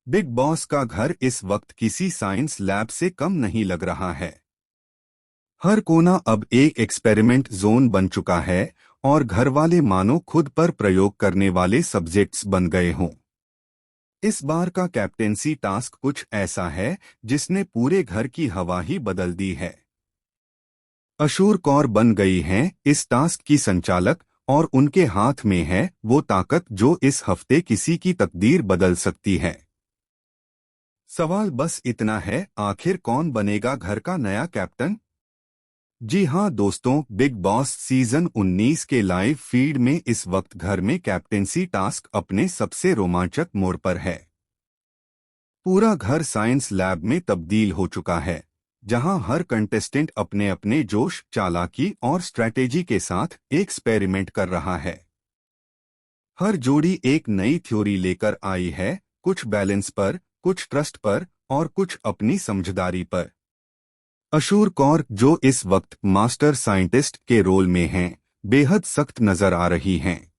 Big boss का घर इस वक्त किसी साइंस लैब से कम नहीं लग रहा है। हर कोना अब एक एक्सपेरिमेंट जोन बन चुका है और घर वाले मानो खुद पर प्रयोग करने वाले सब्जेक्ट्स बन गए हों। इस बार का कैप्टेंसी टास्क कुछ ऐसा है जिसने पूरे घर की हवा ही बदल दी है। अशूर कौर बन गई हैं इस टास्क की संचालक और उनके हाथ में है वो ताकत जो इस हफ्ते किसी की तकदीर बदल सकती है। सवाल बस इतना है, आखिर कौन बनेगा घर का नया कैप्टन? जी हां दोस्तों, बिग बॉस सीजन 19 के लाइव फीड में इस वक्त घर में कैप्टेंसी टास्क अपने सबसे रोमांचक मोड़ पर है। पूरा घर साइंस लैब में तब्दील हो चुका है, जहां हर कंटेस्टेंट अपने अपने जोश, चालाकी और स्ट्रैटेजी के साथ एक्सपेरिमेंट कर रहा है। हर जोड़ी एक नई थ्योरी लेकर आई है, कुछ बैलेंस पर, कुछ ट्रस्ट पर और कुछ अपनी समझदारी पर। अशूर कौर, जो इस वक्त मास्टर साइंटिस्ट के रोल में हैं, बेहद सख्त नजर आ रही हैं।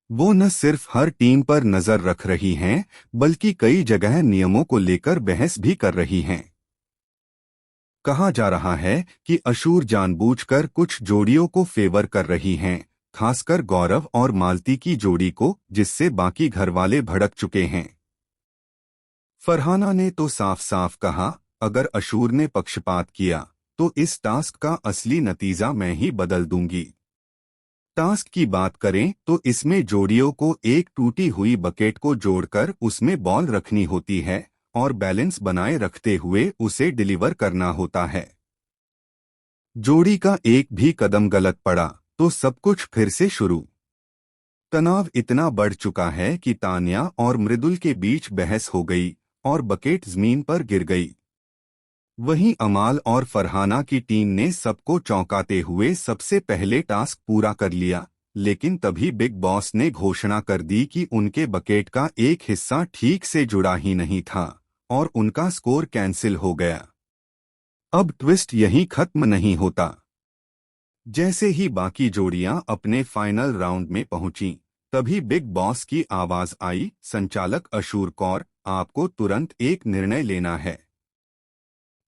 वो न सिर्फ हर टीम पर नजर रख रही हैं, बल्कि कई जगह नियमों को लेकर बहस भी कर रही हैं। कहा जा रहा है कि अशूर जानबूझकर कुछ जोड़ियों को फेवर कर रही हैं, खासकर गौरव और मालती की जोड़ी को, जिससे बाकी घरवाले भड़क चुके हैं। फरहाना ने तो साफ साफ कहा, अगर अशूर ने पक्षपात किया तो इस टास्क का असली नतीजा मैं ही बदल दूंगी। टास्क की बात करें तो इसमें जोड़ियों को एक टूटी हुई बकेट को जोड़कर उसमें बॉल रखनी होती है और बैलेंस बनाए रखते हुए उसे डिलीवर करना होता है। जोड़ी का एक भी कदम गलत पड़ा तो सब कुछ फिर से शुरू। तनाव इतना बढ़ चुका है कि तान्या और मृदुल के बीच बहस हो गई और बकेट जमीन पर गिर गई। वहीं अमाल और फरहाना की टीम ने सबको चौंकाते हुए सबसे पहले टास्क पूरा कर लिया, लेकिन तभी बिग बॉस ने घोषणा कर दी कि उनके बकेट का एक हिस्सा ठीक से जुड़ा ही नहीं था और उनका स्कोर कैंसिल हो गया। अब ट्विस्ट यहीं खत्म नहीं होता। जैसे ही बाकी जोड़ियां अपने फाइनल राउंड में पहुंची, तभी बिग बॉस की आवाज आई, संचालक अशूर कौर, आपको तुरंत एक निर्णय लेना है।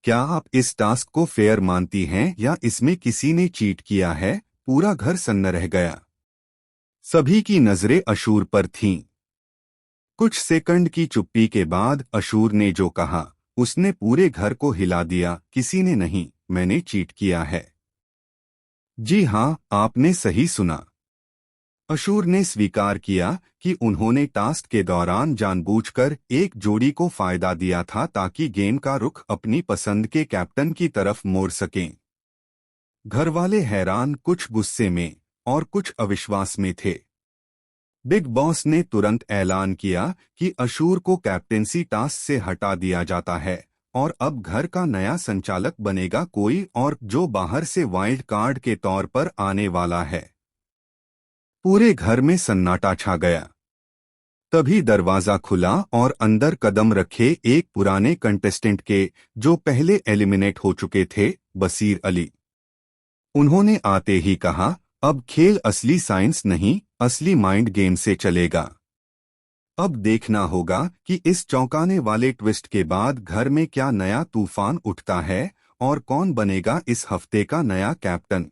क्या आप इस टास्क को फेयर मानती हैं या इसमें किसी ने चीट किया है? पूरा घर सन्न रह गया। सभी की नजरें अशूर पर थीं। कुछ सेकंड की चुप्पी के बाद अशूर ने जो कहा, उसने पूरे घर को हिला दिया, किसी ने नहीं, मैंने चीट किया है। जी हाँ, आपने सही सुना। अशूर ने स्वीकार किया कि उन्होंने टास्क के दौरान जानबूझकर एक जोड़ी को फायदा दिया था ताकि गेम का रुख अपनी पसंद के कैप्टन की तरफ मोड़ सकें। घरवाले हैरान, कुछ गुस्से में और कुछ अविश्वास में थे। बिग बॉस ने तुरंत ऐलान किया कि अशूर को कैप्टेंसी टास्क से हटा दिया जाता है और अब घर का नया संचालक बनेगा कोई और, जो बाहर से वाइल्ड कार्ड के तौर पर आने वाला है। पूरे घर में सन्नाटा छा गया। तभी दरवाजा खुला और अंदर कदम रखे एक पुराने कंटेस्टेंट के, जो पहले एलिमिनेट हो चुके थे, बसीर अली। उन्होंने आते ही कहा, अब खेल असली साइंस नहीं, असली माइंड गेम से चलेगा। अब देखना होगा कि इस चौंकाने वाले ट्विस्ट के बाद घर में क्या नया तूफान उठता है और कौन बनेगा इस हफ्ते का नया कैप्टन।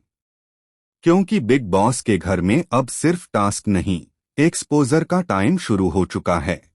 क्योंकि बिग बॉस के घर में अब सिर्फ टास्क नहीं, एक्सपोजर का टाइम शुरू हो चुका है।